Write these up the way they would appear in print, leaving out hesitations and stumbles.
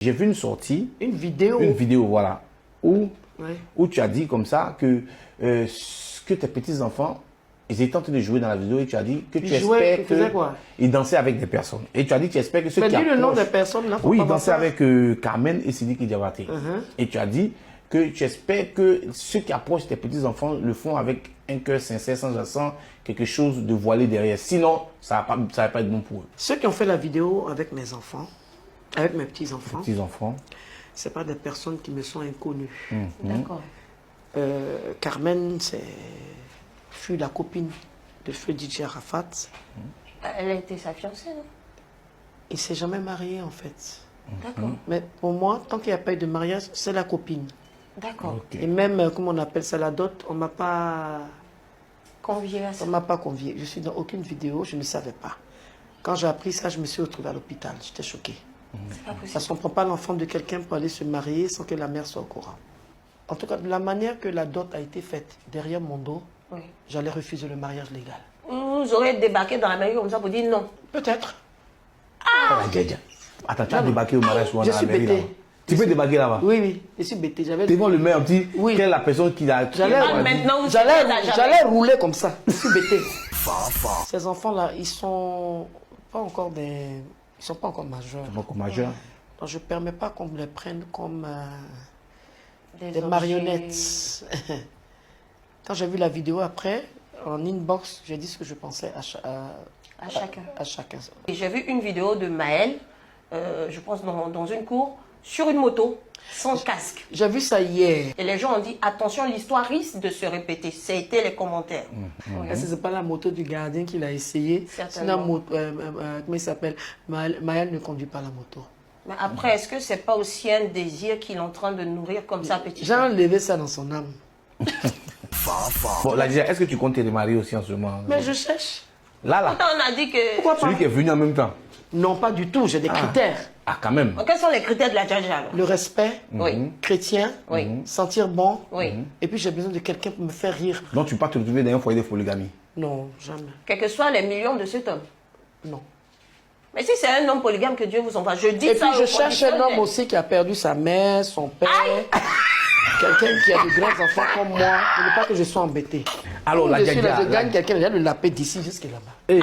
J'ai vu une sortie. Une vidéo. Une vidéo, voilà. Où, ouais. où tu as dit comme ça que tes petits-enfants, ils étaient en train de jouer dans la vidéo et tu as dit que tu espères qu'ils dansaient avec des personnes. Et tu as dit que tu espères que ceux qui approchent... le nom des personnes là. Oui, ils dansaient avec Carmen et Sidiki Diabaté. Et tu as dit que tu espères que ceux qui approchent tes petits-enfants le font avec un cœur sincère, sans quelque chose de voilé derrière. Sinon, ça ne va pas être bon pour eux. Ceux qui ont fait la vidéo avec mes enfants, avec mes petits-enfants, ce pas des personnes qui me sont inconnues. D'accord. Carmen, fut la copine de feu DJ Arafat. Elle a été sa fiancée, non? Il ne s'est jamais marié, en fait. D'accord. Mais pour moi, tant qu'il n'y a pas eu de mariage, c'est la copine. D'accord. Okay. Et même, comment on appelle ça, la dot, on ne m'a pas convié à ça. On ne m'a pas convié. Je suis dans aucune vidéo, je ne savais pas. Quand j'ai appris ça, je me suis retrouvée à l'hôpital. J'étais choquée. Parce qu'on ne prend pas l'enfant de quelqu'un pour aller se marier sans que la mère soit au courant. En tout cas, de la manière que la dot a été faite derrière mon dos, oui, j'allais refuser le mariage légal. Vous aurez débarqué dans la mairie comme ça pour dire non? Peut-être. Ah, attends, tu as débarqué au mariage souvent dans la mairie là-bas. Tu peux débarquer là-bas? Oui, oui, je suis bêté. Devant le maire, petit, oui, quelle est la personne qui a... J'allais rouler comme ça. Je suis bêté. Ces enfants-là, ils sont pas encore des... Ils sont pas encore majeurs. Pas encore majeurs. Donc je ne permets pas qu'on me les prenne comme des marionnettes. Quand j'ai vu la vidéo après, en inbox, j'ai dit ce que je pensais à chacun. J'ai vu une vidéo de Maël, je pense dans une cour, sur une moto, sans casque. J'ai vu ça hier. Et les gens ont dit, attention, l'histoire risque de se répéter. C'était les commentaires. Est-ce que ce n'est pas la moto du gardien qu'il a essayé? Sinon, comment il s'appelle? Maël ne conduit pas la moto. Mais après, est-ce que c'est pas aussi un désir qu'il est en train de nourrir comme ça, petit? J'ai enlevé ça dans son âme. Bon, là, est-ce que tu comptes te remarier aussi en ce moment? Mais je cherche. Là. On a dit que... Pourquoi pas? Celui qui est venu en même temps. Non, pas du tout. J'ai des critères. Ah, quand même. Quels sont les critères de la Djaja? Le respect, oui, chrétien, oui, sentir bon, oui, et puis j'ai besoin de quelqu'un pour me faire rire. Donc tu ne peux pas te retrouver dans un foyer de polygamie? Non, jamais. Quels que soient les millions de cet homme? Non. Mais si c'est un homme polygame que Dieu vous envoie, je dis et ça. Et puis je cherche un homme aussi qui a perdu sa mère, son père, quelqu'un qui a de grands enfants comme moi, pour ne pas que je sois embêté. Alors la Djaja, je gagne quelqu'un, il a le lapin d'ici jusqu'à là-bas.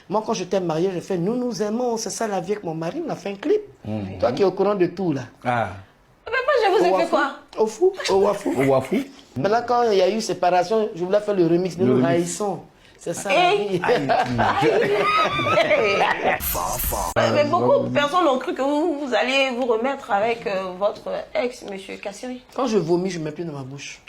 Moi, quand j'étais marié, j'ai fait « Nous nous aimons, c'est ça la vie avec mon mari », on a fait un clip. Toi qui es au courant de tout, là. Mais moi, je vous ai fait quoi? Au fou, au wafou. Au wafou. Maintenant, quand il y a eu séparation, je voulais faire le remix. Nous nous haïssons. C'est ça la vie. Mais beaucoup de personnes ont cru que vous alliez vous remettre avec votre ex, monsieur Kassiri. Quand je vomis, je ne mets plus dans ma bouche.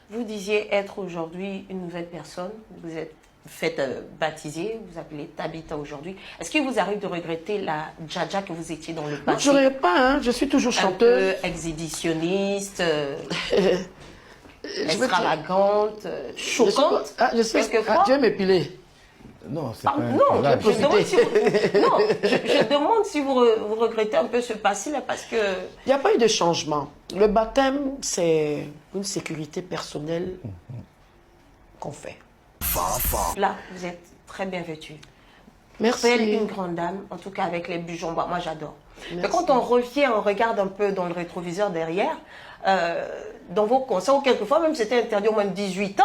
Vous disiez être aujourd'hui une nouvelle personne. Vous êtes faites baptiser, vous appelez Tabitha aujourd'hui. Est-ce qu'il vous arrive de regretter la Djaja que vous étiez dans le passé? Non, je ne regrette pas, hein. Je suis toujours chanteuse. Un peu exhibitionniste, extravagante, choquante. Je sais, tu veux m'épiler? Non, c'est pas non, je demande si vous regrettez un peu ce passé-là parce que... Il n'y a pas eu de changement. Le baptême, c'est une sécurité personnelle qu'on fait. Là, vous êtes très bien vêtue. Merci. Belle, une grande dame, en tout cas avec les bujoux. Moi, j'adore. Mais quand on revient, on regarde un peu dans le rétroviseur derrière, dans vos concerts, ou quelquefois même c'était interdit au moins de 18 ans,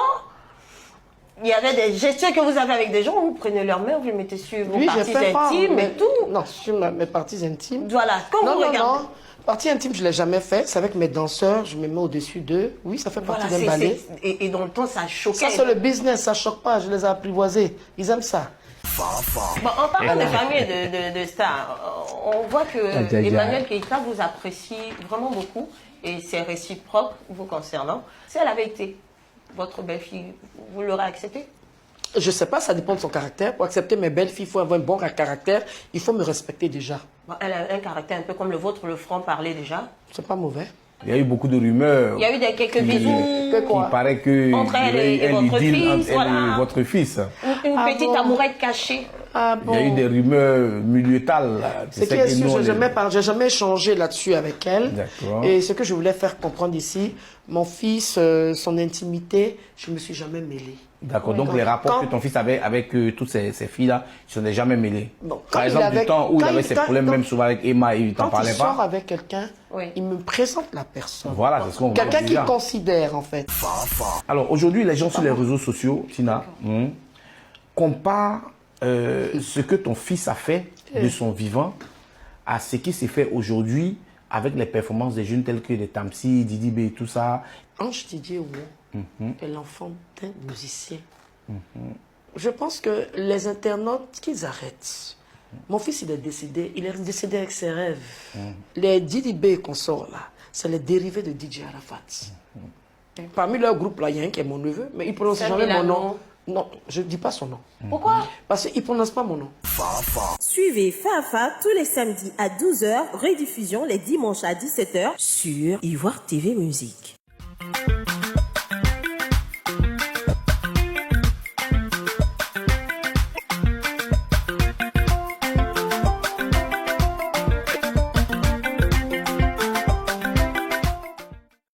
il y avait des gestures que vous avez avec des gens, vous prenez leur main, vous les mettez sur vos parties intimes et tout. Non, sur mes parties intimes. Voilà, quand vous regardez... Non. Partie intime, je ne l'ai jamais fait. C'est avec mes danseurs, je me mets au-dessus d'eux. Oui, ça fait partie d'un ballet. Et dans le temps, ça choquait. Ça, c'est le business, ça ne choque pas. Je les ai apprivoisés. Ils aiment ça. Bon, en parlant de famille et de stars, on voit que Emmanuel Keïta vous apprécie vraiment beaucoup. Et c'est réciproque vous concernant. Si elle avait été votre belle-fille, vous l'aurez acceptée? Je ne sais pas, ça dépend de son caractère. Pour accepter mes belles-filles, il faut avoir un bon caractère. Il faut me respecter déjà. Bon, elle a un caractère un peu comme le vôtre, le franc-parler déjà. C'est pas mauvais. Il y a eu beaucoup de rumeurs. Il y a eu quelques bisous. Il paraît que entre elle et votre fils. Voilà. Votre fils. Une petite amourette cachée. Ah bon. Il y a eu des rumeurs milieuales. C'est qui est sûr, je n'ai jamais échangé là-dessus avec elle. Et ce que je voulais faire comprendre ici, mon fils, son intimité, je ne me suis jamais mêlée. D'accord, donc les rapports que ton fils avait avec toutes ces filles-là, ils ne se sont jamais mêlés. Bon, par exemple, du temps où il avait ses problèmes, même souvent avec Emma, il t'en parlait pas. Quand il sort avec quelqu'un, il me présente la personne. Voilà, c'est ce qu'on veut. Quelqu'un qui considère, en fait. Alors, aujourd'hui, les gens sur les réseaux sociaux, Tina, comparent ce que ton fils a fait de son vivant à ce qui s'est fait aujourd'hui avec les performances des jeunes tels que les Tamsi, Didi B et tout ça. Ange Didier est l'enfant d'un musicien. Je pense que les internautes, qu'ils arrêtent. Mon fils, il est décédé avec ses rêves. Les Didi B qu'on sort là, c'est les dérivés de DJ Arafat. Parmi leur groupe là, il y a un qui est mon neveu, mais il ne prononce jamais mon nom. Non, je ne dis pas son nom. Pourquoi? Parce qu'il ne prononce pas mon nom. Suivez Fafa tous les samedis à 12h, rediffusion les dimanches à 17h sur Ivoire TV Musique.